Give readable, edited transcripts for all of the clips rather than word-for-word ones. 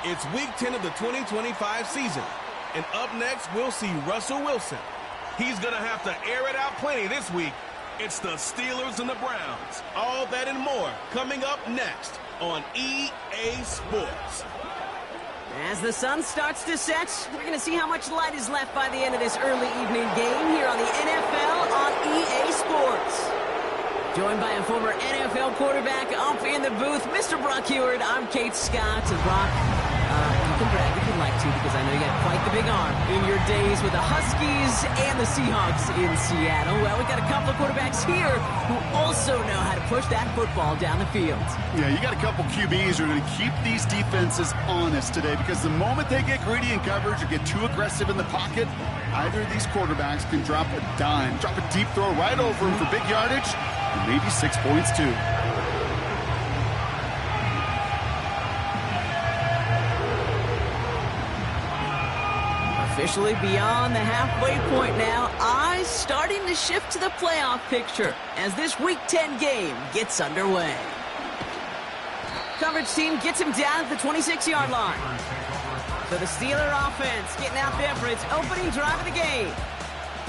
It's week 10 of the 2025 season. And up next, we'll see Russell Wilson. He's going to have to air it out plenty this week. It's the Steelers and the Browns. All that and more coming up next on EA Sports. As the sun starts to set, we're going to see how much light is left by the end of this early evening game here on the NFL on EA Sports. Joined by a former NFL quarterback up in the booth, Mr. Brock Heward. I'm Kate Scott. And Brock, you can brag if you'd like to, because I know you got quite the big arm in your days with the Huskies and the Seahawks in Seattle. Well, we got a couple of quarterbacks here who also know how to push that football down the field. Yeah, you got a couple QBs who are going to keep these defenses honest today, because the moment they get greedy in coverage or get too aggressive in the pocket, either of these quarterbacks can drop a dime, drop a deep throw right over him for big yardage, and maybe 6 points too. Officially beyond the halfway point now, eyes starting to shift to the playoff picture as this Week 10 game gets underway. Coverage team gets him down at the 26-yard line. So the Steeler offense getting out there for its opening drive of the game.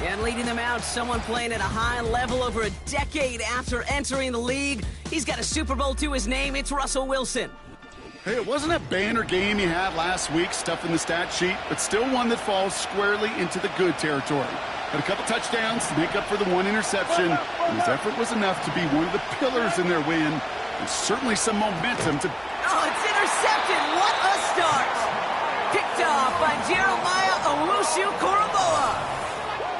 And leading them out, someone playing at a high level over a decade after entering the league. He's got a Super Bowl to his name. It's Russell Wilson. Hey, it wasn't a banner game he had last week, stuff in the stat sheet, but still one that falls squarely into the good territory. Had a couple touchdowns to make up for the one interception, and his effort was enough to be one of the pillars in their win, and certainly some momentum to... Oh, it's intercepted! What a start! Picked off by Jeremiah Owusu-Koramoah.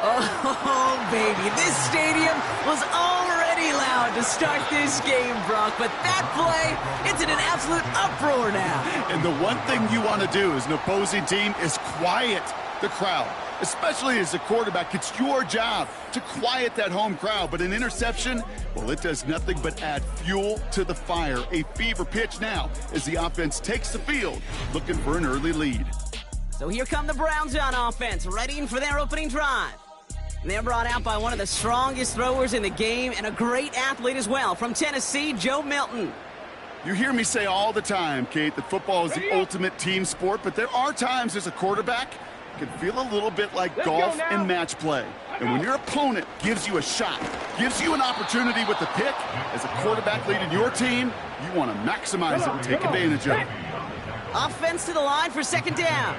Oh, baby, this stadium was already loud to start this game, Brock, but that play, it's in an absolute uproar now. And the one thing you want to do as an opposing team is quiet the crowd, especially as a quarterback. It's your job to quiet that home crowd, but an interception, well, it does nothing but add fuel to the fire. A fever pitch now as the offense takes the field, looking for an early lead. So here come the Browns on offense, readying for their opening drive. And they're brought out by one of the strongest throwers in the game and a great athlete as well from Tennessee, Joe Milton. You hear me say all the time, Kate, that football is the ultimate team sport, but there are times as a quarterback it can feel a little bit like golf and match play. And when your opponent gives you a shot, gives you an opportunity with the pick, as a quarterback leading your team, you want to maximize it and take advantage of it. Offense to the line for second down.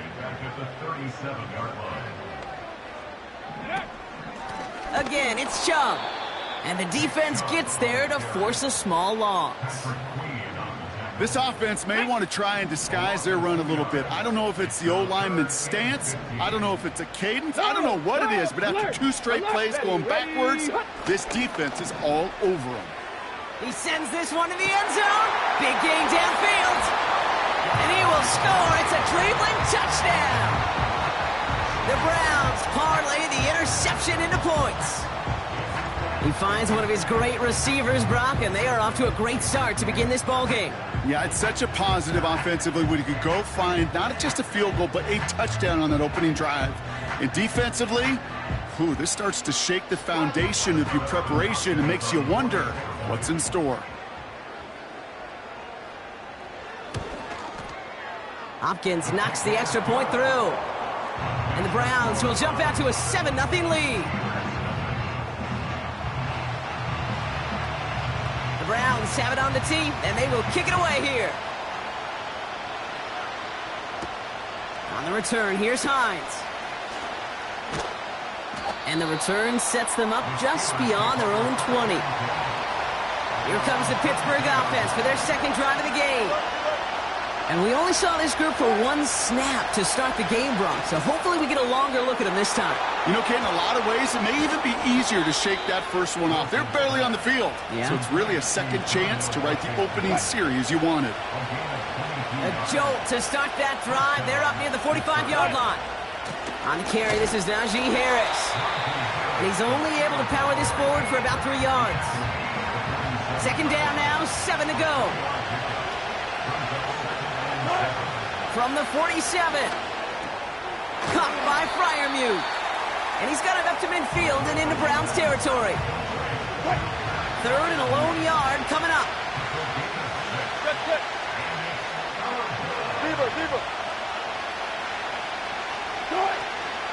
Again, it's Chubb. And the defense gets there to force a small loss. This offense may want to try and disguise their run a little bit. I don't know if it's the O-lineman's stance. I don't know if it's a cadence. I don't know what it is, but after 2 straight plays going backwards, this defense is all over him. He sends this one to the end zone. Big gain downfield. And he will score. It's a Cleveland touchdown. The Browns parlay the interception into points. He finds one of his great receivers, Brock, and they are off to a great start to begin this ball game. Yeah, it's such a positive offensively when you could go find not just a field goal, but a touchdown on that opening drive. And defensively, this starts to shake the foundation of your preparation and makes you wonder what's in store. Hopkins knocks the extra point through. And the Browns will jump out to a 7-0 lead. The Browns have it on the tee, and they will kick it away here. On the return, here's Hines. And the return sets them up just beyond their own 20. Here comes the Pittsburgh offense for their second drive of the game. And we only saw this group for 1 snap to start the game, Brock, so hopefully we get a longer look at them this time. You know, Kate, in a lot of ways, it may even be easier to shake that first one off. They're barely on the field, so it's really a second chance to write the opening series you wanted. A jolt to start that drive. They're up near the 45-yard line. On the carry, this is Najee Harris. And he's only able to power this forward for about 3 yards. Second down now, 7 to go. From the 47. Caught by Freiermuth. And he's got it up to midfield and into Browns territory. Third and a lone yard coming up.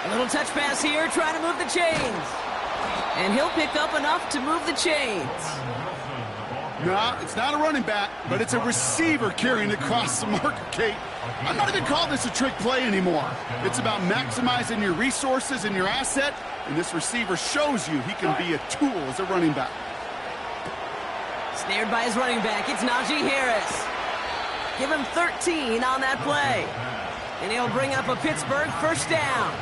A little touch pass here, trying to move the chains. And he'll pick up enough to move the chains. No, it's not a running back, but it's a receiver carrying it across the marker, Kate. I'm not even calling this a trick play anymore. It's about maximizing your resources and your asset, and this receiver shows you he can be a tool as a running back. Snared by his running back, it's Najee Harris. Give him 13 on that play. And he'll bring up a Pittsburgh first down.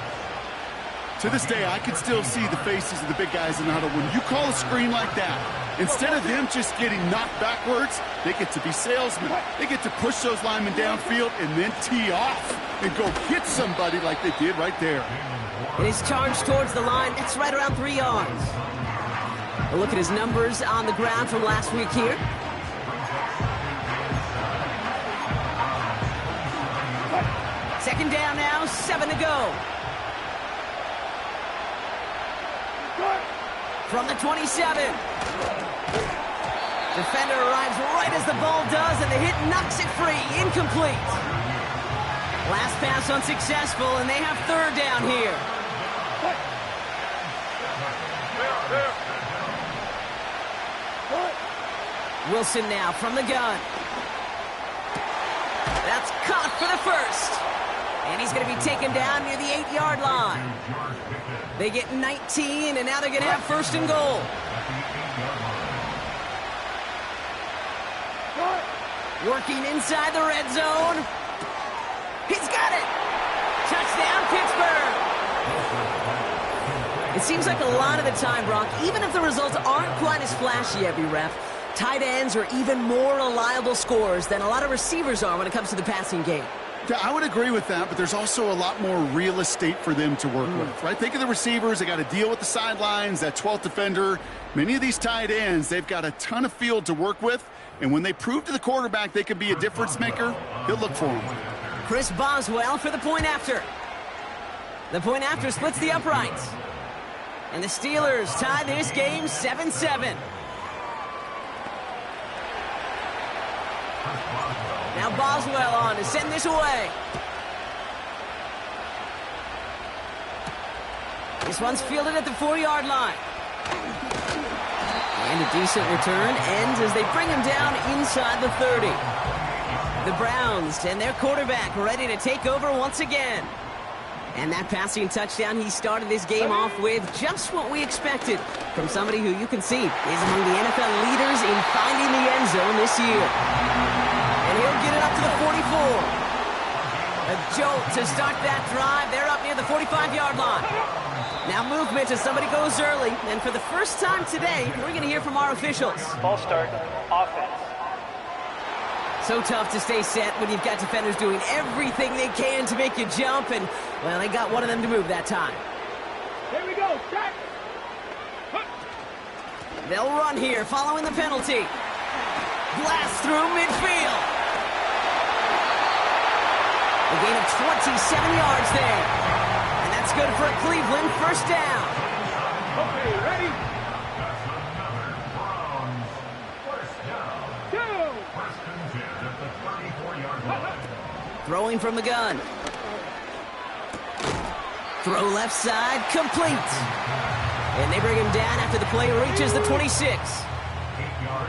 To this day, I can still see the faces of the big guys in the huddle. When you call a screen like that, instead of them just getting knocked backwards, they get to be salesmen. They get to push those linemen downfield and then tee off and go hit somebody like they did right there. And his charge towards the line, that's right around 3 yards. A look at his numbers on the ground from last week here. Second down now, 7 to go. From the 27. Defender arrives right as the ball does, and the hit knocks it free. Incomplete. Last pass unsuccessful, and they have third down here. Wilson now from the gun. That's caught for the first. And he's going to be taken down near the 8-yard line. They get 19, and now they're going to have first and goal. Working inside the red zone. He's got it. Touchdown, Pittsburgh. It seems like a lot of the time, Brock, even if the results aren't quite as flashy every rep, tight ends are even more reliable scorers than a lot of receivers are when it comes to the passing game. Yeah, I would agree with that, but there's also a lot more real estate for them to work with, right? Think of the receivers. They got to deal with the sidelines, that 12th defender. Many of these tight ends, they've got a ton of field to work with, and when they prove to the quarterback they can be a difference maker, he'll look for them. Chris Boswell for the point after. The point after splits the uprights. And the Steelers tie this game 7-7. Now Boswell on to send this away. This one's fielded at the 4-yard line. And a decent return ends as they bring him down inside the 30. The Browns and their quarterback ready to take over once again. And that passing touchdown, he started this game off with just what we expected from somebody who you can see is among the NFL leaders in finding the end zone this year. And he'll get it up to the 44. A jolt to start that drive. They're up near the 45-yard line. Now movement as somebody goes early. And for the first time today, we're going to hear from our officials. Ball start, offense. So tough to stay set when you've got defenders doing everything they can to make you jump. And, well, they got one of them to move that time. Here we go, check. They'll run here following the penalty. Blast through midfield. A gain of 27 yards there. And that's good for a Cleveland first down. Okay, ready? Throwing from the gun. Throw left side, complete. And they bring him down after the play reaches the 26.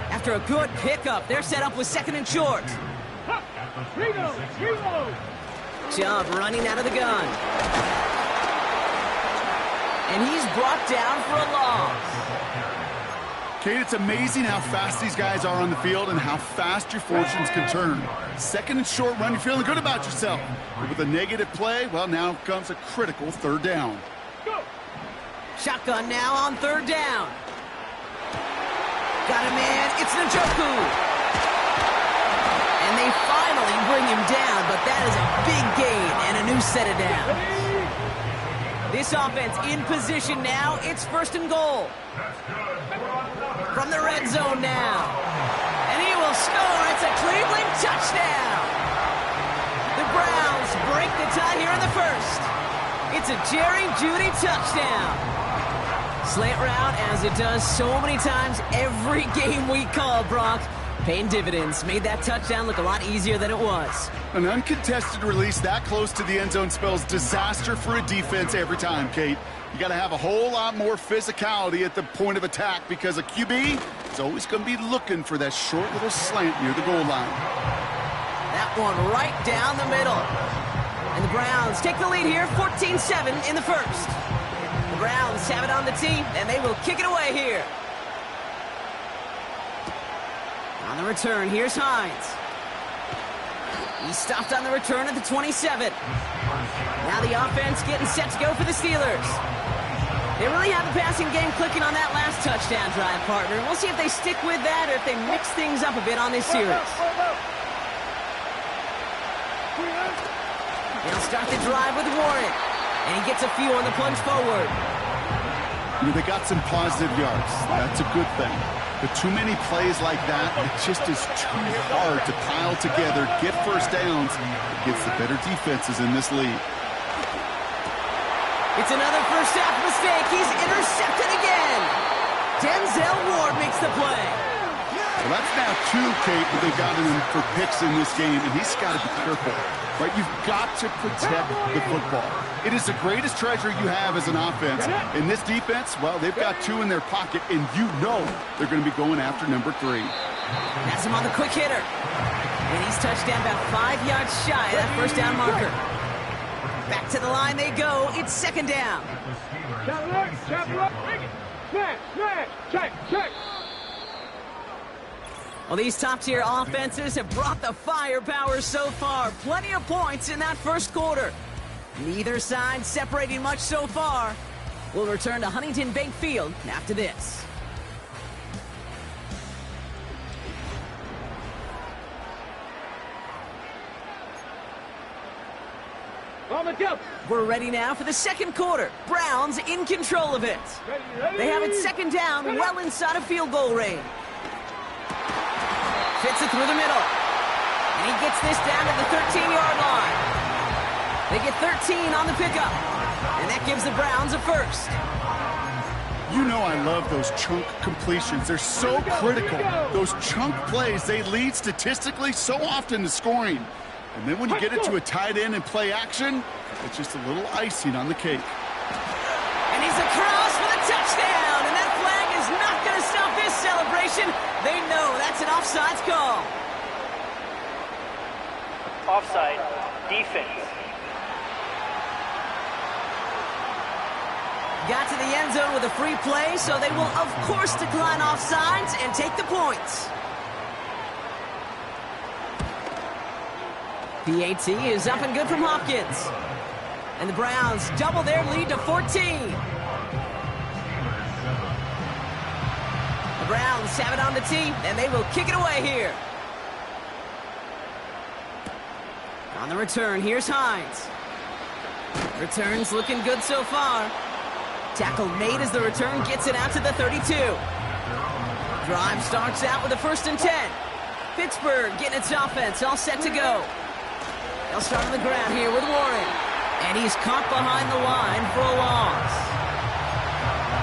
After a good pickup, they're set up with second and short. Chubb running out of the gun. And he's brought down for a loss. Kate, it's amazing how fast these guys are on the field and how fast your fortunes can turn. Second and short run, you're feeling good about yourself. But with a negative play, well, now comes a critical third down. Shotgun now on third down. Got him in. It's Njoku. And they finally bring him down, but that is a big gain and a new set of downs. This offense in position now. It's first and goal. From the red zone now. And he will score. It's a Cleveland touchdown. The Browns break the tie here in the first. It's a Jerry Jeudy touchdown. Slant route, as it does so many times every game we call, Brock. Paying dividends. Made that touchdown look a lot easier than it was. An uncontested release that close to the end zone spells disaster for a defense every time, Kate. You got to have a whole lot more physicality at the point of attack because a QB is always going to be looking for that short little slant near the goal line. That one right down the middle. And the Browns take the lead here, 14-7 in the first. The Browns have it on the tee, and they will kick it away here. On the return, here's Hines. He stopped on the return at the 27. Now the offense getting set to go for the Steelers. They really have the passing game clicking on that last touchdown drive, partner. We'll see if they stick with that or if they mix things up a bit on this series. They'll start the drive with Warren. And he gets a few on the plunge forward. You know, they got some positive yards. That's a good thing. But too many plays like that, it just is too hard to pile together, get first downs against the better defenses in this league. It's another first half mistake. He's intercepted again. Denzel Ward makes the play. Well, that's now two, Kate, that they've gotten him for picks in this game, and he's got to be careful. Right? You've got to protect the football. It is the greatest treasure you have as an offense. In this defense, well, they've got two in their pocket, and you know they're going to be going after number 3. That's him on the quick hitter. And he's touched down about 5 yards shy of that first down marker. Back to the line they go. It's second down. Check. Well, these top-tier offenses have brought the firepower so far. Plenty of points in that first quarter. Neither side separating much so far. We'll return to Huntington Bank Field after this. On the jump. We're ready now for the second quarter. Browns in control of it. Ready. They have it second down, well inside of field goal range. Fits it through the middle. And he gets this down to the 13-yard line. They get 13 on the pickup. And that gives the Browns a first. You know I love those chunk completions. They're so critical. Those chunk plays, they lead statistically so often to scoring. And then when you get it to a tight end and play action, it's just a little icing on the cake. And he's across for the touchdown. And that flag is not going to stop this celebration. They know that's an offsides call. Offside. Defense. Got to the end zone with a free play, so they will, of course, decline offsides and take the points. PAT is up and good from Hopkins. And the Browns double their lead to 14. The Browns have it on the tee, and they will kick it away here. On the return, here's Hines. Return's looking good so far. Tackle made as the return gets it out to the 32. Drive starts out with a 1st and 10. Pittsburgh getting its offense all set to go. They'll start on the ground here with Warren. And he's caught behind the line for a loss.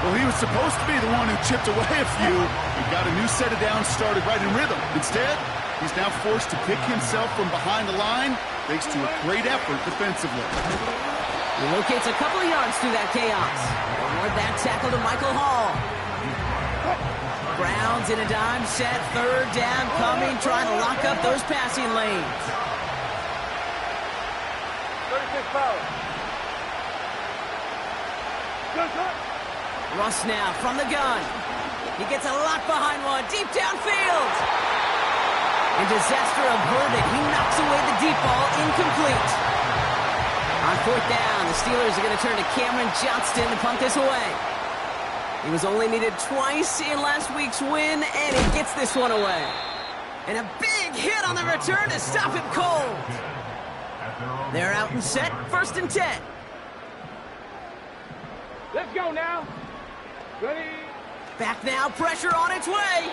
Well, he was supposed to be the one who chipped away a few and got a new set of downs started right in rhythm. Instead, he's now forced to pick himself from behind the line thanks to a great effort defensively. He locates a couple of yards through that chaos. Award that tackle to Michael Hall. Browns in a dime set, 3rd down coming, trying to lock up those passing lanes. 36 foul. Russ now from the gun. He gets a lock behind one, deep downfield. And disaster averted. He knocks away the deep ball, incomplete. On 4th down, the Steelers are going to turn to Cameron Johnston to punt this away. He was only needed twice in last week's win, and he gets this one away. And a big hit on the return to stop him cold. They're out and set, 1st and 10. Let's go now. Ready. Back now, pressure on its way.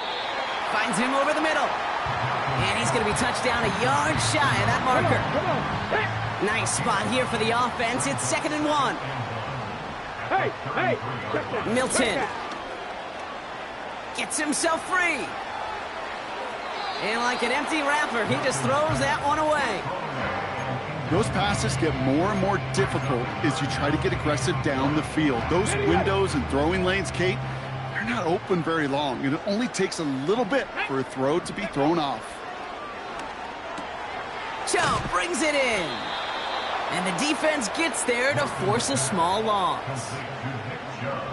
Finds him over the middle. And he's going to be touched down a yard shy of that marker. Come on. Hey. Nice spot here for the offense. It's 2nd and 1. Hey. Check that. Milton Check that. gets himself free. And like an empty wrapper, he just throws that one away. Those passes get more and more difficult as you try to get aggressive down the field. Those windows and throwing lanes, Kate, they're not open very long, and it only takes a little bit for a throw to be thrown off. Chubb brings it in. And the defense gets there to force a small loss.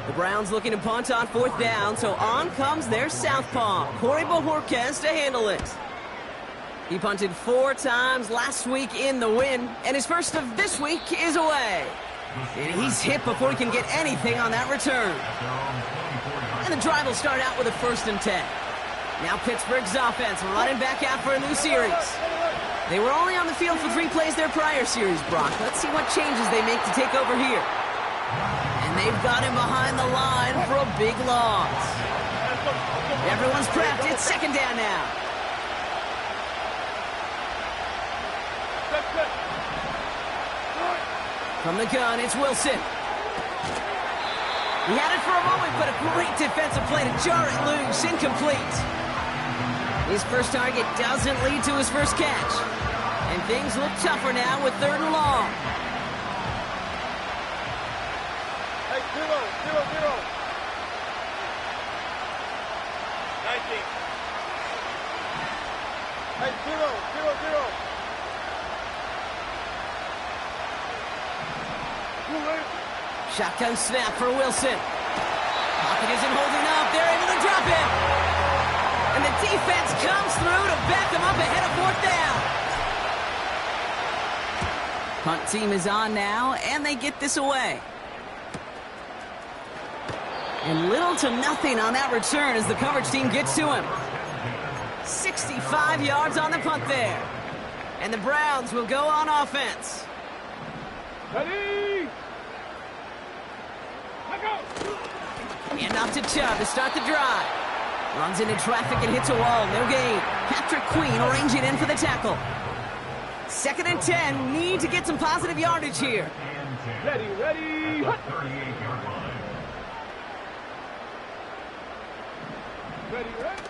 The Browns looking to punt on 4th down, so on comes their southpaw, Corey Bojorquez, to handle it. He punted 4 times last week in the win, and his first of this week is away. And he's hit before he can get anything on that return. And the drive will start out with a 1st and 10. Now Pittsburgh's offense running back out for a new series. They were only on the field for 3 plays their prior series, Brock. Let's see what changes they make to take over here. And they've got him behind the line for a big loss. Everyone's prepped. It's 2nd down now. From the gun, it's Wilson. He had it for a moment, but a great defensive play to jar it loose. Incomplete. His first target doesn't lead to his first catch. And things look tougher now with 3rd and long. Hey, 0, 0, 0. 19. Hey, 0, 0, 0. Shotgun snap for Wilson. Pocket isn't holding up. They're able to drop him. And the defense comes through to back them up ahead of 4th down. Punt team is on now, and they get this away. And little to nothing on that return as the coverage team gets to him. 65 yards on the punt there. And the Browns will go on offense. Ready? Let go. And off to Chubb to start the drive. Runs into traffic and hits a wall. No gain. Patrick Queen arranging in for the tackle. 2nd and 10. Need to get some positive yardage here. Ready, ready. Ready, ready.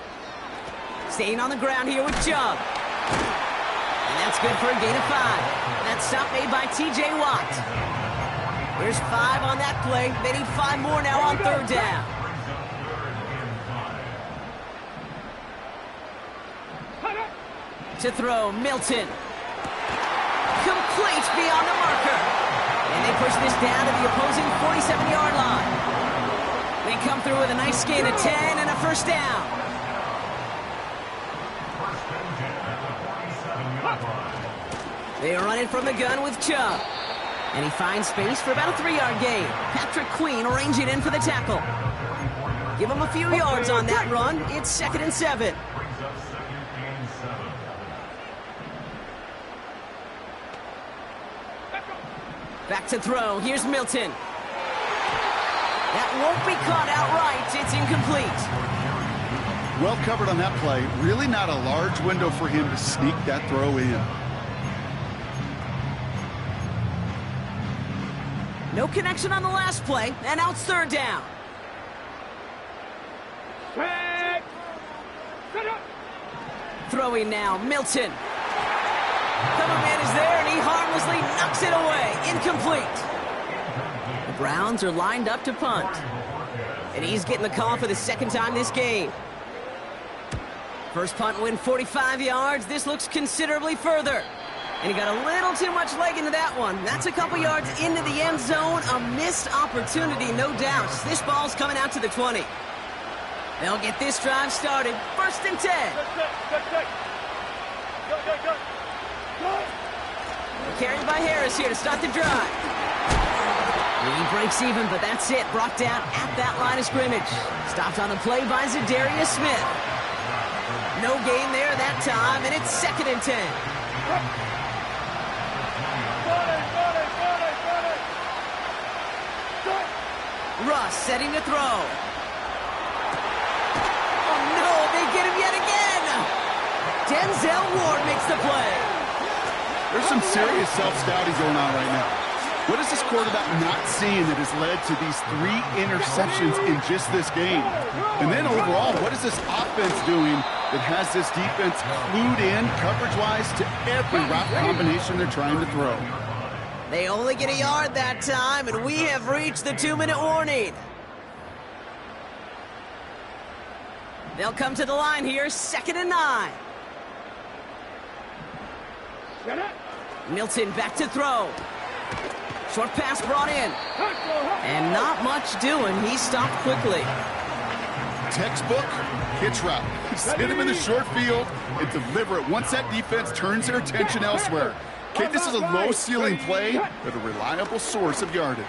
Staying on the ground here with Chubb. And that's good for a gain of 5. That stop made by T.J. Watt. There's 5 on that play. They need 5 more now on 3rd down. To throw, Milton. Complete beyond the marker. And they push this down to the opposing 47-yard line. They come through with a nice gain of 10 and a 1st down. They are running from the gun with Chubb. And he finds space for about a 3-yard gain. Patrick Queen arranging in for the tackle. Give him a few yards on that run. It's 2nd and 7. Back to throw. Here's Milton. That won't be caught outright. It's incomplete. Well covered on that play. Really not a large window for him to sneak that throw in. No connection on the last play, and now it's 3rd down. Throwing now, Milton. Cover man is there, and he harmlessly knocks it away. Incomplete. The Browns are lined up to punt. And he's getting the call for the 2nd time this game. First punt win 45 yards. This looks considerably further. And he got a little too much leg into that one. That's a couple yards into the end zone. A missed opportunity, no doubt. This ball's coming out to the 20. They'll get this drive started. 1st and 10. Carried by Harris here to start the drive. He breaks even, but that's it. Brought down at that line of scrimmage. Stopped on the play by Zadarius Smith. No gain there that time, and it's 2nd and 10. Russ setting to throw. Oh no, they get him yet again. Denzel Ward makes the play. There's some serious self-scouting going on right now. What is this quarterback not seeing that has led to these 3 interceptions in just this game? And then overall, what is this offense doing that has this defense clued in coverage-wise to every route combination they're trying to throw? They only get a yard that time, and we have reached the 2-minute warning. They'll come to the line here, 2nd and 9. Milton back to throw. Short pass brought in. And not much doing. He stopped quickly. Textbook hitch route. Just hit him in the short field and deliver it once that defense turns their attention elsewhere. Okay, this is a low-ceiling play, but a reliable source of yardage.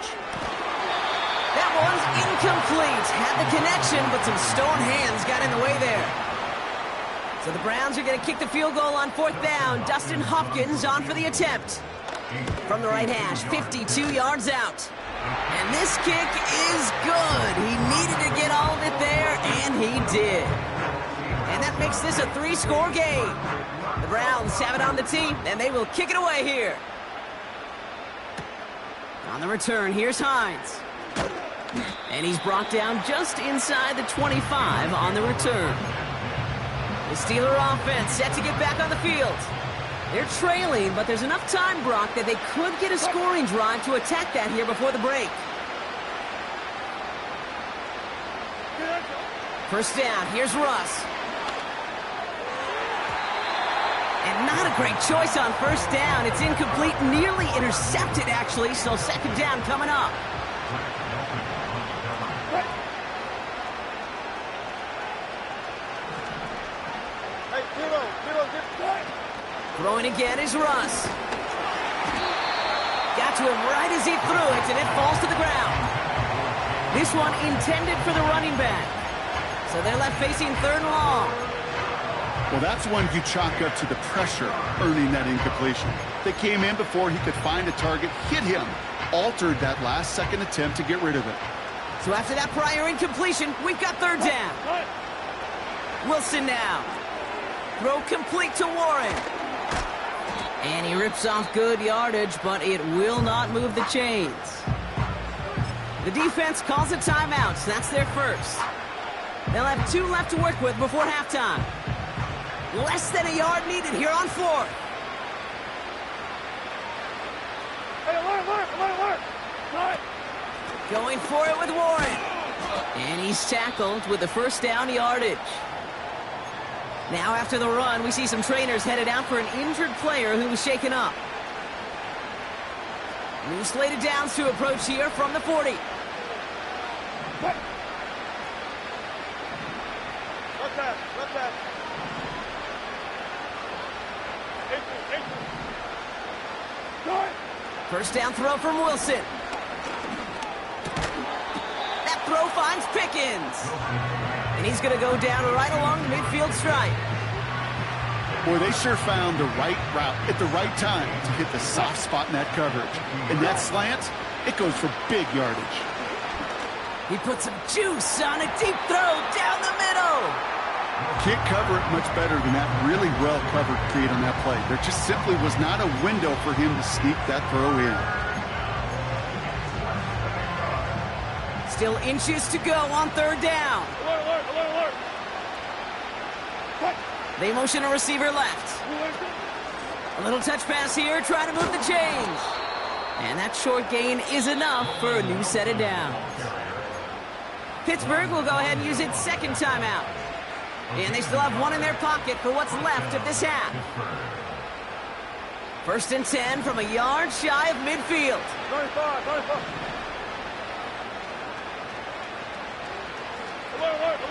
That one's incomplete. Had the connection, but some stone hands got in the way there. So the Browns are going to kick the field goal on 4th down. Dustin Hopkins on for the attempt. From the right hash, 52 yards out. And this kick is good. He needed to get all of it there, and he did. And that makes this a 3-score game. The Browns have it on the tee, and they will kick it away here. On the return, here's Hines. And he's brought down just inside the 25 on the return. The Steeler offense set to get back on the field. They're trailing, but there's enough time, Brock, that they could get a scoring drive to attack that here before the break. First down, here's Russ. And not a great choice on first down. It's incomplete, nearly intercepted, actually, so 2nd down coming up. Throwing again is Russ. Got to him right as he threw it, and it falls to the ground. This one intended for the running back. So they're left facing 3rd and long. Well, that's one you chalk up to the pressure earning that incompletion. They came in before he could find a target, hit him, altered that last-second attempt to get rid of it. So after that prior incompletion, we've got 3rd down. Wilson now. Throw complete to Warren. And he rips off good yardage, but it will not move the chains. The defense calls a timeout, so that's their first. They'll have 2 left to work with before halftime. Less than a yard needed here on 4th. Going for it with Warren. And he's tackled with the first down yardage. Now after the run, we see some trainers headed out for an injured player who was shaken up. New slated downs to approach here from the 40. Left pass. First down throw from Wilson. That throw finds Pickens. And he's going to go down right along the midfield stripe. Boy, they sure found the right route at the right time to hit the soft spot in that coverage. And that slant, it goes for big yardage. He put some juice on a deep throw down the middle. Can't cover it much better than that really well-covered feed on that play. There just simply was not a window for him to sneak that throw in. Still inches to go on 3rd down. Alert. They motion a receiver left. A little touch pass here, trying to move the chains. And that short gain is enough for a new set of downs. Pittsburgh will go ahead and use its 2nd timeout. And they still have 1 in their pocket for what's left of this half. 1st and 10 from a yard shy of midfield. 95.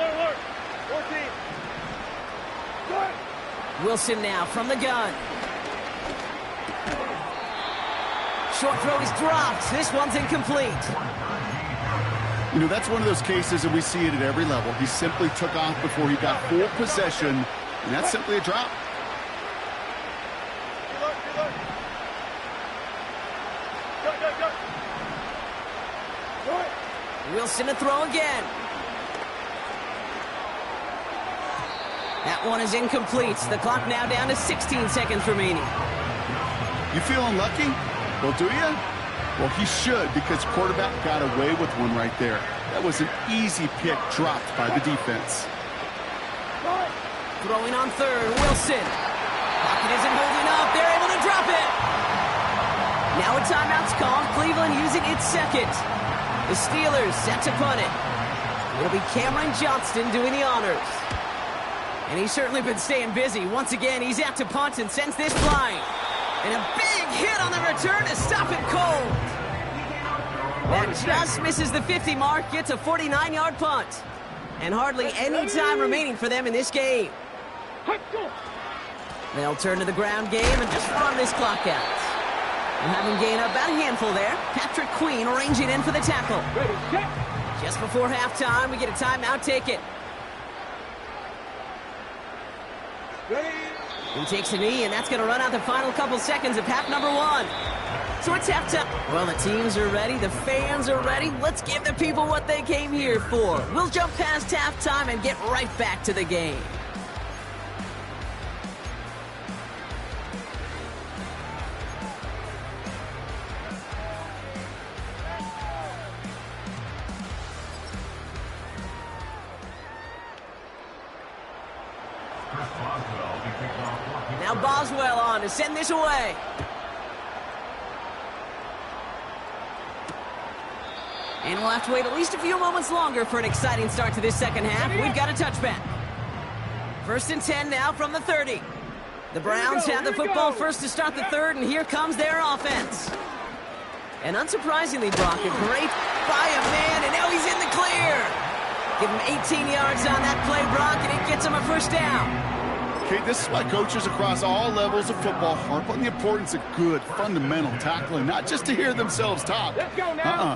Alert. 14. Wilson now from the gun. Short throw is dropped. This one's incomplete. You know, that's one of those cases, and we see it at every level. He simply took off before he got full possession, and that's simply a drop. Wilson to throw again. That one is incomplete. The clock now down to 16 seconds remaining. You feeling lucky? Well, do you? Well, he should, because quarterback got away with one right there. That was an easy pick dropped by the defense. Throwing on third, Wilson. Pocket isn't holding up. They're able to drop it. Now a timeout's called. Cleveland using its second. The Steelers set to punt it. It'll be Cameron Johnston doing the honors. And he's certainly been staying busy. Once again, he's out to punt and sends this flying. And a big hit on the return to stop it cold. That just misses the 50 mark. Gets a 49-yard punt. And hardly any time remaining for them in this game. They'll turn to the ground game and just run this clock out. And having gained about a handful there, Patrick Queen ranging in for the tackle. Just before halftime, we get a timeout taken. He takes a knee, and that's going to run out the final couple seconds of half number one. So it's halftime. Well, the teams are ready. The fans are ready. Let's give the people what they came here for. We'll jump past halftime and get right back to the game. Now Boswell on to send this away. And we'll have to wait at least a few moments longer for an exciting start to this second half. We've got a touchback. 1st and 10 now from the 30. The Browns have the football first to start the third, and here comes their offense. And unsurprisingly, Brock, a great by a man, and now he's in the clear. Give him 18 yards on that play, Brock, and it gets him a first down. Okay, this is why coaches across all levels of football harp on the importance of good, fundamental tackling, not just to hear themselves talk.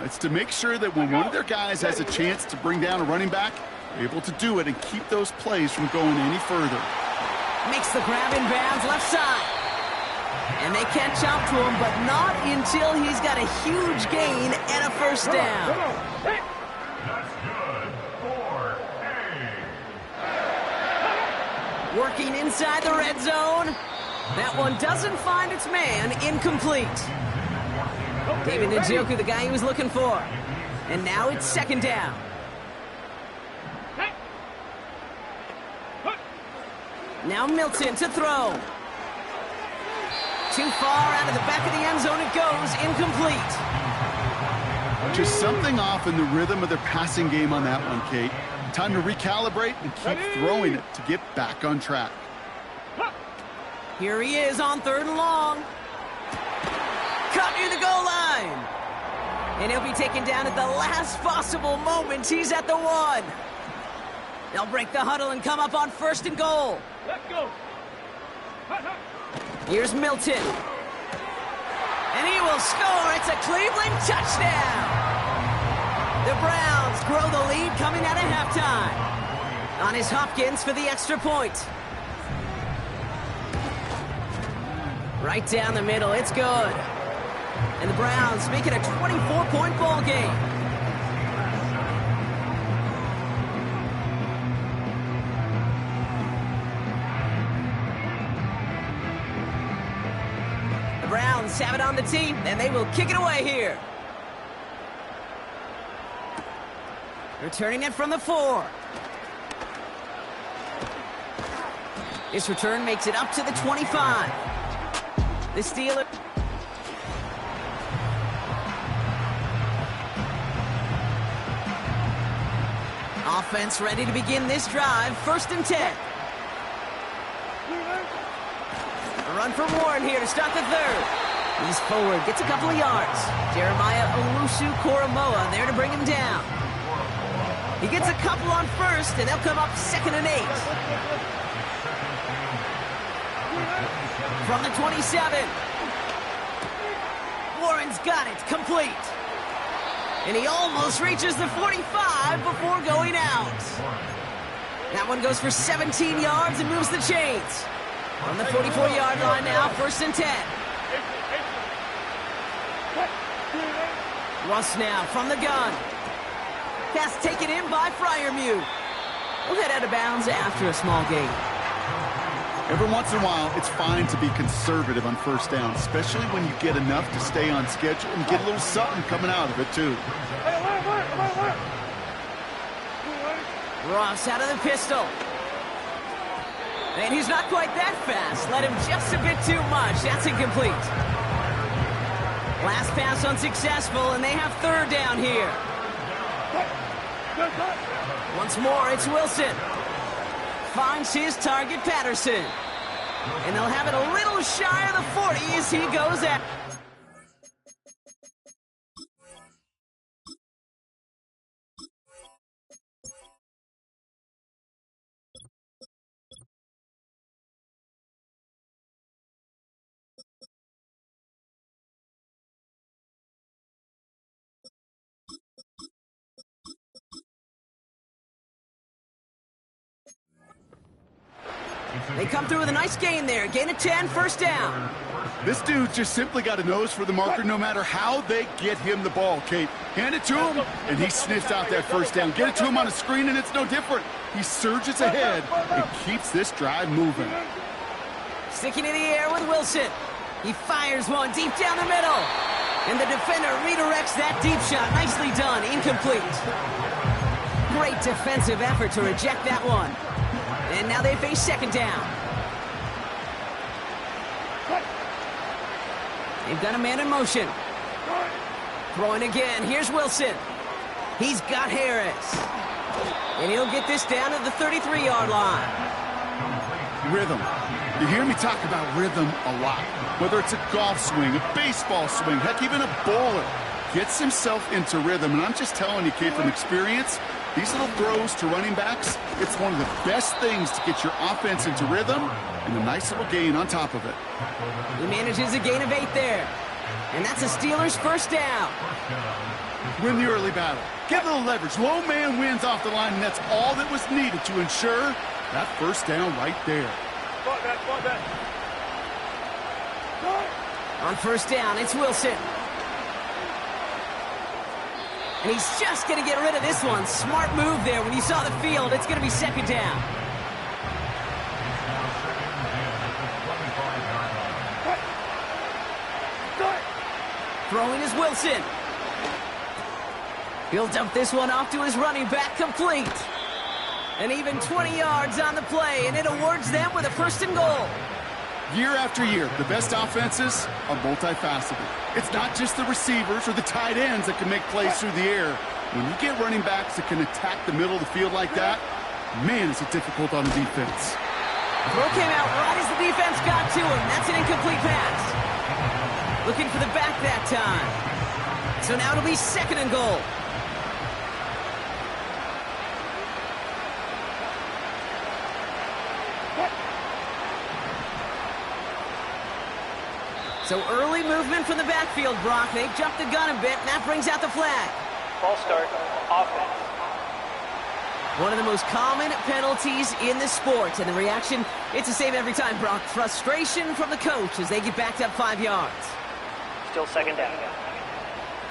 It's to make sure that when one of their guys has a chance to bring down a running back, they're able to do it and keep those plays from going any further. Makes the grab in bounds left side. And they catch up to him, but not until he's got a huge gain and a first down. Working inside the red zone. That one doesn't find its man. Incomplete. David Njoku, the guy he was looking for. And now it's second down. Now Milton to throw. Too far out of the back of the end zone it goes. Incomplete. Just something off in the rhythm of their passing game on that one, Kate. Time to recalibrate and keep throwing it to get back on track. Here he is on 3rd and long. Cut near the goal line. And he'll be taken down at the last possible moment. He's at the 1. They'll break the huddle and come up on 1st and goal. Let's go. Here's Milton. And he will score. It's a Cleveland touchdown. The Browns grow the lead coming out of halftime. On is Hopkins for the extra point. Right down the middle, it's good. And the Browns make it a 24-point ball game. The Browns have it on the tee, and they will kick it away here. Returning it from the 4. This return makes it up to the 25. The Steelers. Offense ready to begin this drive. 1st and 10. A run from Warren here to start the third. He's forward, gets a couple of yards. Jeremiah Owusu-Koramoah there to bring him down. He gets a couple on 1st, and they'll come up 2nd and 8. From the 27. Warren's got it, complete. And he almost reaches the 45 before going out. That one goes for 17 yards and moves the chains. From the 44-yard line now, 1st and 10. Russ now from the gun. Pass taken in by Freiermuth. We'll head out of bounds after a small gain. Every once in a while, it's fine to be conservative on first down, especially when you get enough to stay on schedule and get a little something coming out of it, too. Ross out of the pistol. And he's not quite that fast. Let him just a bit too much. That's incomplete. Last pass unsuccessful, and they have third down here. Once more, it's Wilson. Finds his target, Patterson. And they'll have it a little shy of the 40 as he goes out. They come through with a nice gain there. Gain of 10, first down. This dude just simply got a nose for the marker no matter how they get him the ball, Kate. Hand it to him, and he sniffs out that first down. Get it to him on a screen, and it's no different. He surges ahead and keeps this drive moving. Sticking in the air with Wilson. He fires one deep down the middle. And the defender redirects that deep shot. Nicely done. Incomplete. Great defensive effort to reject that one. And now they face second down. They've got a man in motion. Throwing again. Here's Wilson. He's got Harris. And he'll get this down to the 33-yard line. Rhythm. You hear me talk about rhythm a lot. Whether it's a golf swing, a baseball swing, heck, even a bowler gets himself into rhythm. And I'm just telling you, kid, from experience, these little throws to running backs, it's one of the best things to get your offense into rhythm and a nice little gain on top of it. He manages a gain of 8 there. And that's a Steelers first down. Win the early battle. Get a little leverage. Low man wins off the line, and that's all that was needed to ensure that first down right there. On first down, it's Wilson. And he's just going to get rid of this one. Smart move there. When you saw the field, it's going to be second down. Throwing is Wilson. He'll dump this one off to his running back, complete. And even 20 yards on the play, and it awards them with a first and goal. Year after year, the best offenses are multifaceted. It's not just the receivers or the tight ends that can make plays through the air. When you get running backs that can attack the middle of the field like that, man, is it difficult on the defense. Throw came out right as the defense got to him. That's an incomplete pass. Looking for the back that time. So now it'll be second and goal. So early movement from the backfield, Brock. They've jumped the gun a bit, and that brings out the flag. False start, offense. One of the most common penalties in the sport, and the reaction, it's the same every time, Brock. Frustration from the coach as they get backed up 5 yards. Still second down.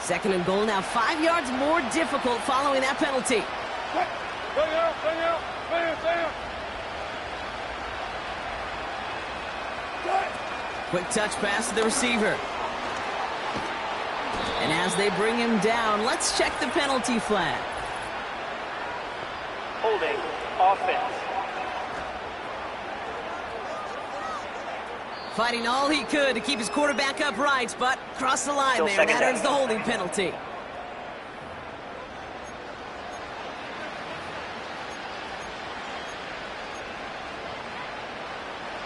Second and goal now, 5 yards more difficult following that penalty. Bring out, bring out, bring out, bring out. Quick touch pass to the receiver. And as they bring him down, let's check the penalty flag. Holding, offense. Fighting all he could to keep his quarterback upright, but crossed the line Still there. That down. earns the holding penalty.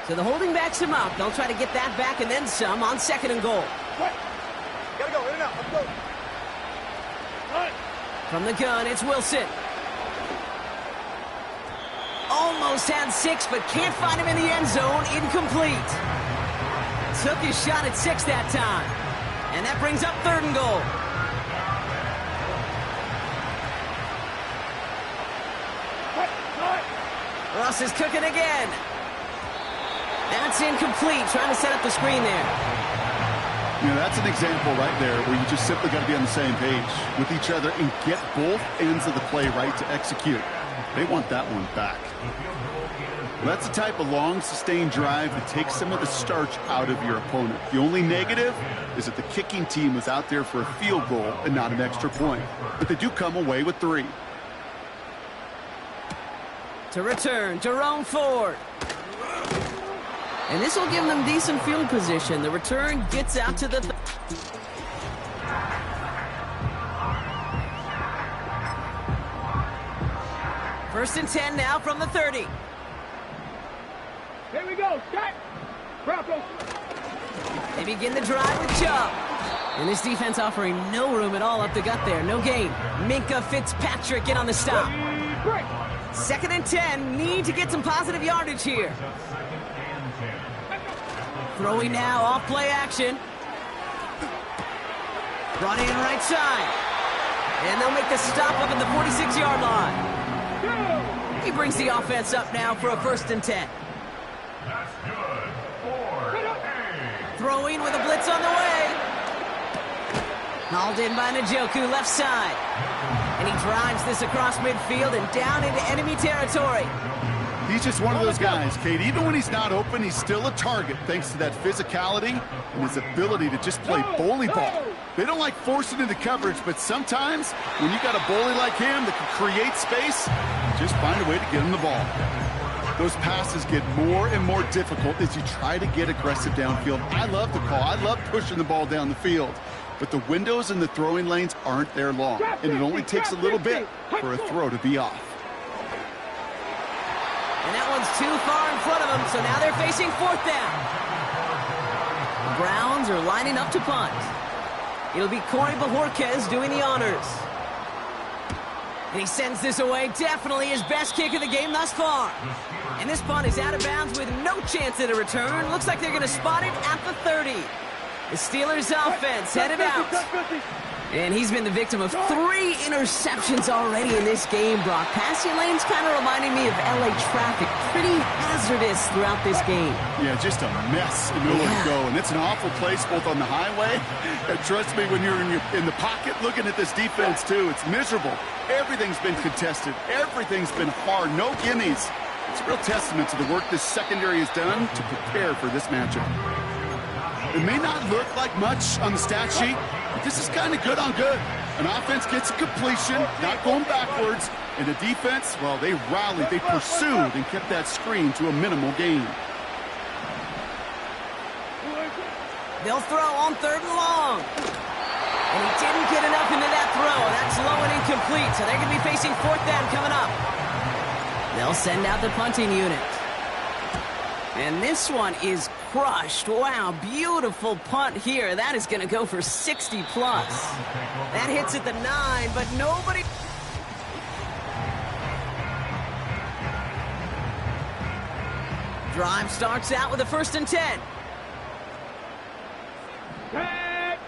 So the holding backs him up. They'll try to get that back and then some on second and goal. Gotta go, in and out, let's go. From the gun, it's Wilson. Almost had 6, but can't find him in the end zone. Incomplete. Took his shot at 6 that time. And that brings up third and goal. Ross is cooking again. That's incomplete. Trying to set up the screen there. You know, that's an example right there where you just simply got to be on the same page with each other and get both ends of the play right to execute. They want that one back. Well, that's the type of long, sustained drive that takes some of the starch out of your opponent. The only negative is that the kicking team was out there for a field goal and not an extra point. But they do come away with 3. To return, Jerome Ford. And this will give them decent field position. The return gets out to the... First and 10 now from the 30. Here we go. Start. Broncos. They begin the drive with Chubb. And this defense offering no room at all up the gut there. No gain. Minkah Fitzpatrick in on the stop. Break. Second and 10. Need to get some positive yardage here. Throwing now off play action. Brought in right side. And they'll make the stop up at the 46-yard line. He brings the offense up now for a first and 10. Throwing with a blitz on the way. Hauled in by Njoku, left side. And he drives this across midfield and down into enemy territory. He's just one of those guys, Kate. Even when he's not open, he's still a target thanks to that physicality and his ability to just play bully ball. They don't like forcing into coverage, but sometimes when you got a bully like him that can create space, just find a way to get him the ball. Those passes get more and more difficult as you try to get aggressive downfield. I love the call. I love pushing the ball down the field. But the windows in the throwing lanes aren't there long, and it only takes a little bit for a throw to be off. And that one's too far in front of them, so now they're facing 4th down. The Browns are lining up to punt. It'll be Corey Bajorquez doing the honors. And he sends this away, definitely his best kick of the game thus far. And this punt is out of bounds with no chance at a return. Looks like they're going to spot it at the 30. The Steelers offense headed out. And he's been the victim of 3 interceptions already in this game, Brock. Passing lanes kind of reminding me of LA traffic. Pretty hazardous throughout this game. Yeah, just a mess and nowhere to go. And it's an awful place both on the highway. And trust me, when you're in the pocket looking at this defense, too, it's miserable. Everything's been contested. Everything's been hard. No gimmies. It's a real testament to the work this secondary has done to prepare for this matchup. It may not look like much on the stat sheet, but this is kind of good on good. An offense gets a completion, not going backwards, and the defense, well, they rallied, they pursued, and kept that screen to a minimal gain. They'll throw on 3rd and long. And he didn't get enough into that throw. That's low and incomplete, so they're going to be facing 4th down coming up. They'll send out the punting unit. And this one is crushed. Wow, beautiful punt here. That is going to go for 60 plus. That hits at the 9, but nobody... Drive starts out with a 1st and 10. Tag.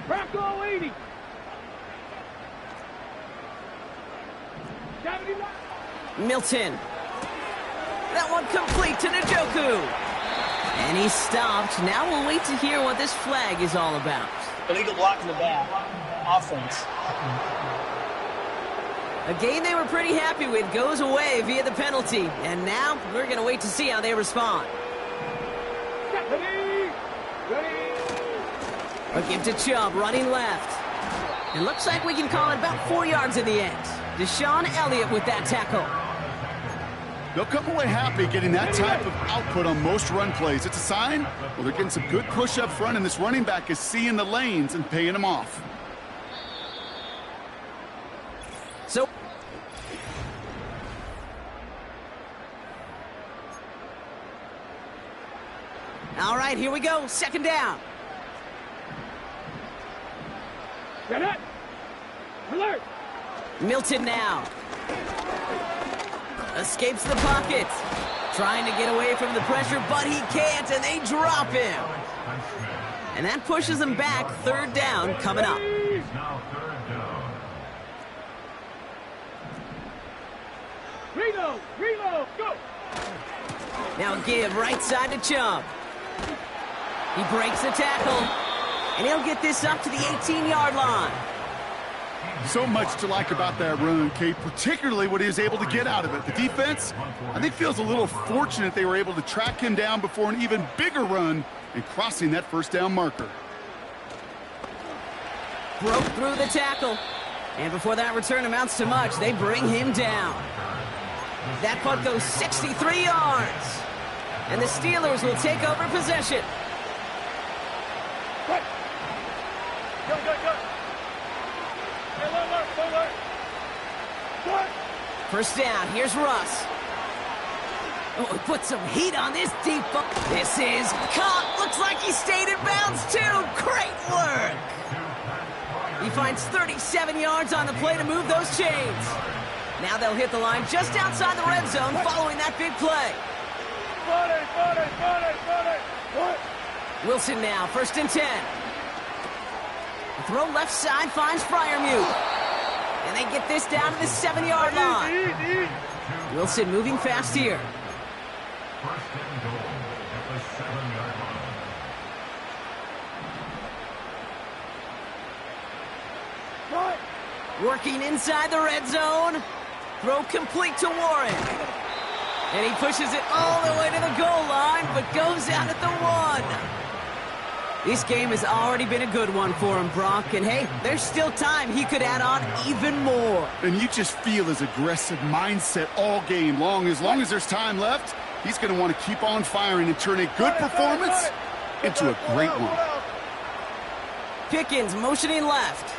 Bronco 80. 79. Milton. That one complete to Njoku. And he stopped. Now we'll wait to hear what this flag is all about. Illegal block in the back. Offense. A game they were pretty happy with goes away via the penalty. And now we're going to wait to see how they respond. Ready. A give to Chubb, running left. It looks like we can call it about 4 yards in the end. Deshaun Elliott with that tackle. They'll come away happy getting that type of output on most run plays. It's a sign, well, they're getting some good push up front, and this running back is seeing the lanes and paying them off. So, all right, here we go. 2nd down. Get it. Alert. Milton now. Escapes the pocket. Trying to get away from the pressure, but he can't, and they drop him. And that pushes him back. 3rd down coming up. Reload, go. Now give right side to Chubb. He breaks the tackle, and he'll get this up to the 18-yard line. So much to like about that run, Kate, particularly what he was able to get out of it. The defense, I think, feels a little fortunate they were able to track him down before an even bigger run and crossing that first down marker. Broke through the tackle. And before that return amounts to much, they bring him down. That punt goes 63 yards. And the Steelers will take over possession. First down, here's Russ. Oh, he put some heat on this deep ball. This is caught. Looks like he stayed in bounds too. Great work. He finds 37 yards on the play to move those chains. Now they'll hit the line just outside the red zone following that big play. Wilson now, first and 10. The throw left side finds Freiermuth. And they get this down to the 7-yard line. Wilson moving fast here. Working inside the red zone. Throw complete to Warren. And he pushes it all the way to the goal line, but goes out at the 1. This game has already been a good one for him, Brock. And hey, there's still time. He could add on even more. And you just feel his aggressive mindset all game long. As long as there's time left, he's going to want to keep on firing and turn a good performance into a great one. Pickens motioning left.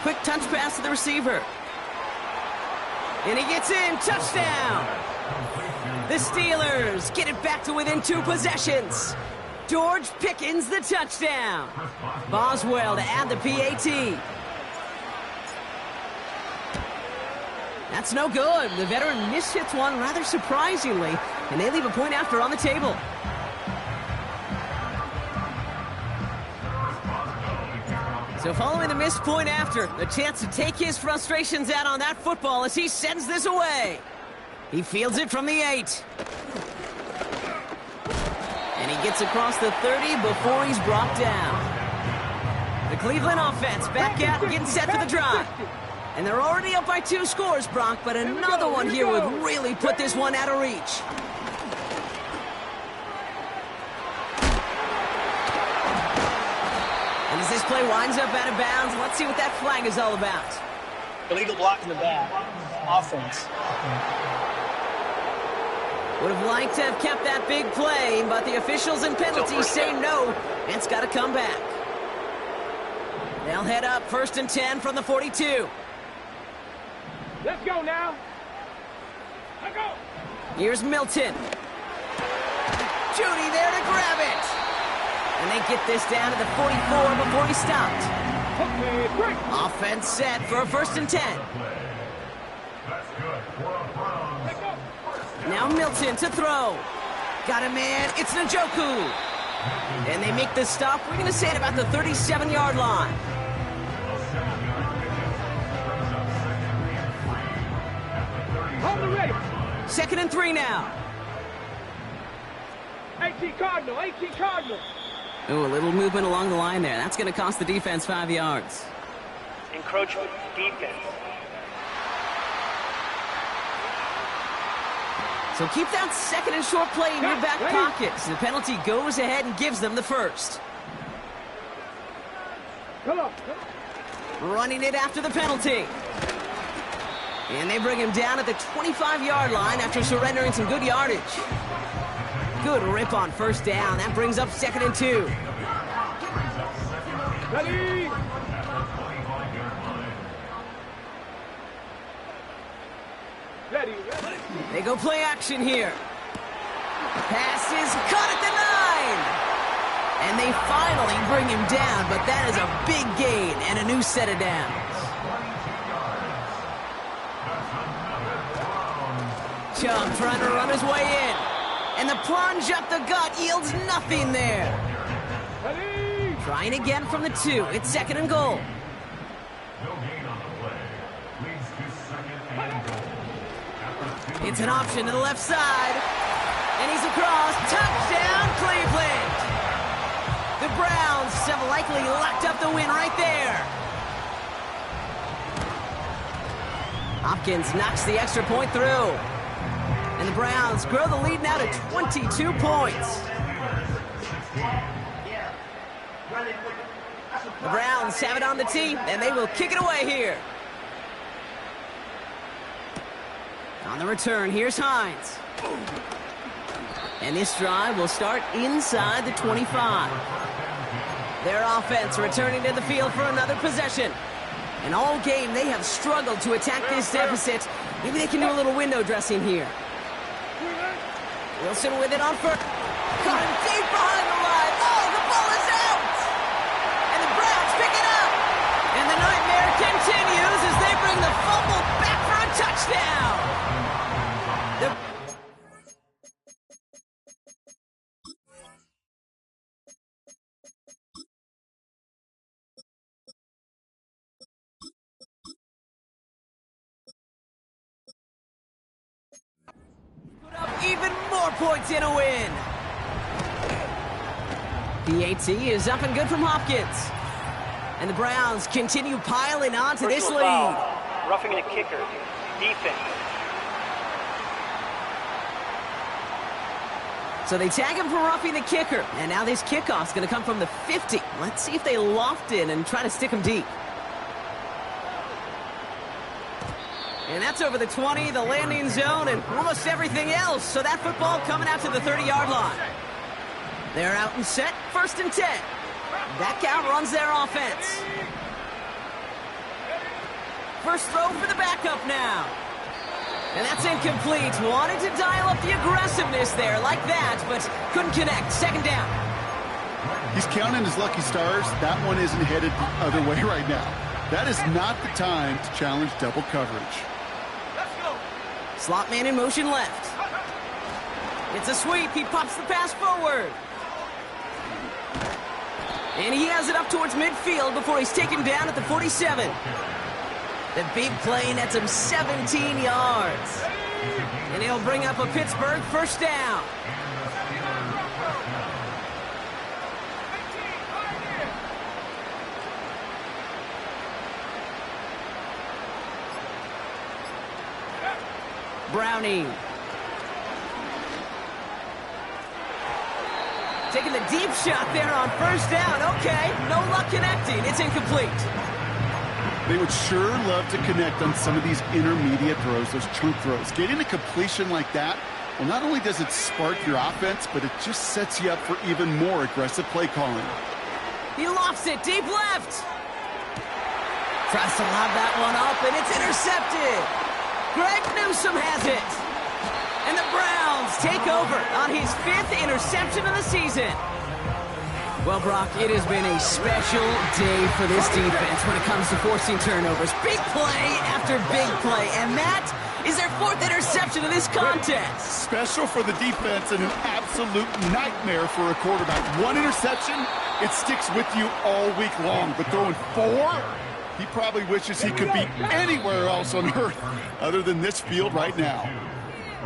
Quick touch pass to the receiver. And he gets in. Touchdown. The Steelers get it back to within 2 possessions. George Pickens the touchdown. Boswell to add the PAT. That's no good. The veteran mishits one rather surprisingly, and they leave a point after on the table. So following the missed point after, the chance to take his frustrations out on that football as he sends this away. He fields it from the 8. And he gets across the 30 before he's brought down. The Cleveland offense back out, getting set for the drive. And they're already up by 2 scores, Brock, but another one here would really put this one out of reach. And as this play winds up out of bounds, let's see what that flag is all about. Illegal block in the back. Offense. Would have liked to have kept that big play, but the officials and penalties say no, and it's got to come back. They'll head up first and 10 from the 42. Let's go now. Let's go. Here's Milton. Judy there to grab it. And they get this down to the 44 before he stopped. Okay, break. Offense set for a first and 10. Let's go. Now Milton to throw. Got a man. It's Njoku. And they make the stop. We're going to say it about the 37-yard line. Hold the ready. 2nd and 3 now. 18 Cardinal. 18 Cardinal. Ooh, a little movement along the line there. That's going to cost the defense 5 yards. Encroachment defense. So keep that 2nd and short play in your back pocket. So the penalty goes ahead and gives them the first. Come on. Running it after the penalty. And they bring him down at the 25-yard line after surrendering some good yardage. Good rip on first down. That brings up 2nd and 2. Ready. Ready. They go play action here. Pass is caught at the 9. And they finally bring him down, but that is a big gain and a new set of downs. Chubb trying to run his way in. And the plunge up the gut yields nothing there. Ready. Trying again from the 2. It's 2nd and goal. It's an option to the left side. And he's across. Touchdown, Cleveland. The Browns have likely locked up the win right there. Hopkins knocks the extra point through. And the Browns grow the lead now to 22 points. The Browns have it on the tee, and they will kick it away here. On the return, here's Hines. And this drive will start inside the 25. Their offense returning to the field for another possession. And all game, they have struggled to attack this deficit. Maybe they can do a little window dressing here. Wilson with it on first. Caught him deep behind the line. Oh, the ball is out! And the Browns pick it up. And the nightmare continues as they bring the fumble back for a touchdown. Even more points in a win. PAT is up and good from Hopkins. And the Browns continue piling on to this lead. Roughing a kicker. Defense. So they tag him for roughing the kicker. And now this kickoff's going to come from the 50. Let's see if they loft in and try to stick him deep. And that's over the 20, the landing zone, and almost everything else. So that football coming out to the 30-yard line. They're out and set, 1st and 10. That count runs their offense. First throw for the backup now. And that's incomplete. Wanted to dial up the aggressiveness there like that, but couldn't connect. 2nd down. He's counting his lucky stars. That one isn't headed the other way right now. That is not the time to challenge double coverage. Slot man in motion left. It's a sweep. He pops the pass forward. And he has it up towards midfield before he's taken down at the 47. The big play nets him 17 yards. And he'll bring up a Pittsburgh 1st down. Browning. Taking the deep shot there on 1st down. Okay, no luck connecting. It's incomplete. They would sure love to connect on some of these intermediate throws, those chunk throws. Getting a completion like that, well, not only does it spark your offense, but it just sets you up for even more aggressive play calling. He lofts it deep left. Tries to lob that one up, and it's intercepted. Greg Newsome has it. And the Browns take over on his 5th interception of the season. Well, Brock, it has been a special day for this defense when it comes to forcing turnovers. Big play after big play, and that is their 4th interception of this contest. Special for the defense and an absolute nightmare for a quarterback. 1 interception, it sticks with you all week long, but throwing 4? He probably wishes he could be anywhere else on earth other than this field right now.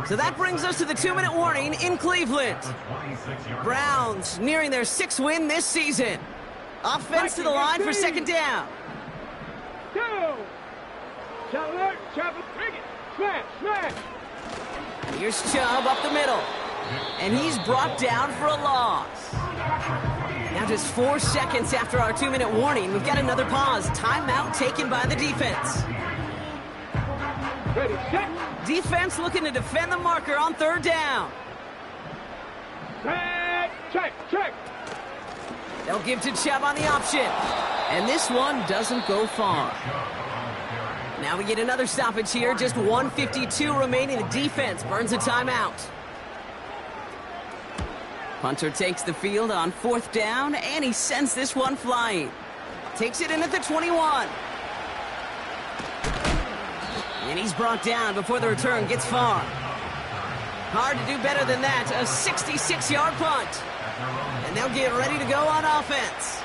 So that brings us to the 2-minute warning in Cleveland. Browns nearing their 6th win this season. Offense to the line for 2nd down. Here's Chubb up the middle. And he's brought down for a loss. Now just 4 seconds after our 2-minute warning, we've got another pause. Timeout taken by the defense. Ready, set. Defense looking to defend the marker on 3rd down. Check. They'll give to Chubb on the option. And this one doesn't go far. Now we get another stoppage here. Just 1:52 remaining. The defense burns a timeout. Punter takes the field on 4th down, and he sends this one flying. Takes it in at the 21. And he's brought down before the return gets far. Hard to do better than that. A 66-yard punt. And they'll get ready to go on offense.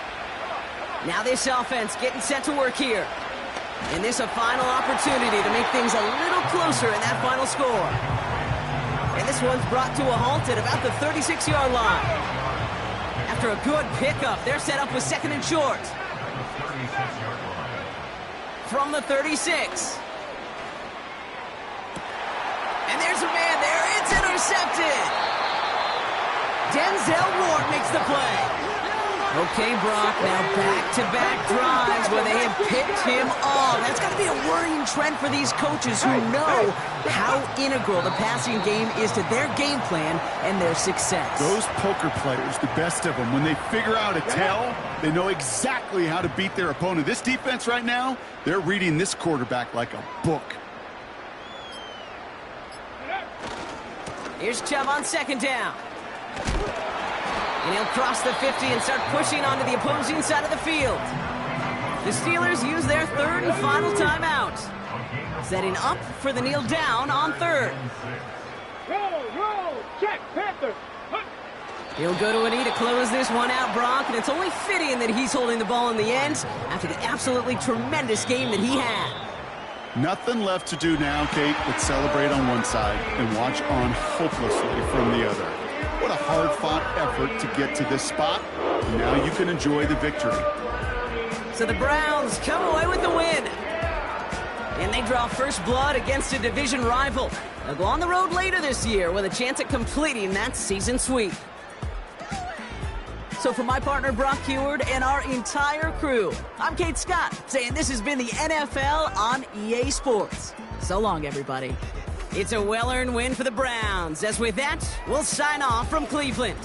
Now this offense getting set to work here. And this a final opportunity to make things a little closer in that final score. And this one's brought to a halt at about the 36-yard line. After a good pickup, they're set up with 2nd and short. From the 36. And there's a man there. It's intercepted. Denzel Ward makes the play. Okay, Brock, now back-to-back drives where they have picked him off. That's got to be a worrying trend for these coaches who know how integral the passing game is to their game plan and their success. Those poker players, the best of them, when they figure out a tell, they know exactly how to beat their opponent. This defense right now, they're reading this quarterback like a book. Here's Chubb on second down. And he'll cross the 50 and start pushing onto the opposing side of the field. The Steelers use their third and final timeout. Setting up for the kneel down on third. Roll, check, Panther. He'll go to a knee to close this one out, Brock, and it's only fitting that he's holding the ball in the end after the absolutely tremendous game that he had. Nothing left to do now, Kate, but celebrate on one side and watch on hopelessly from the other. What a hard-fought effort to get to this spot. And now you can enjoy the victory. So the Browns come away with the win. And they draw first blood against a division rival. They'll go on the road later this year with a chance at completing that season sweep. So for my partner, Brock Heward, and our entire crew, I'm Kate Scott, saying this has been the NFL on EA Sports. So long, everybody. It's a well-earned win for the Browns. As with that, we'll sign off from Cleveland.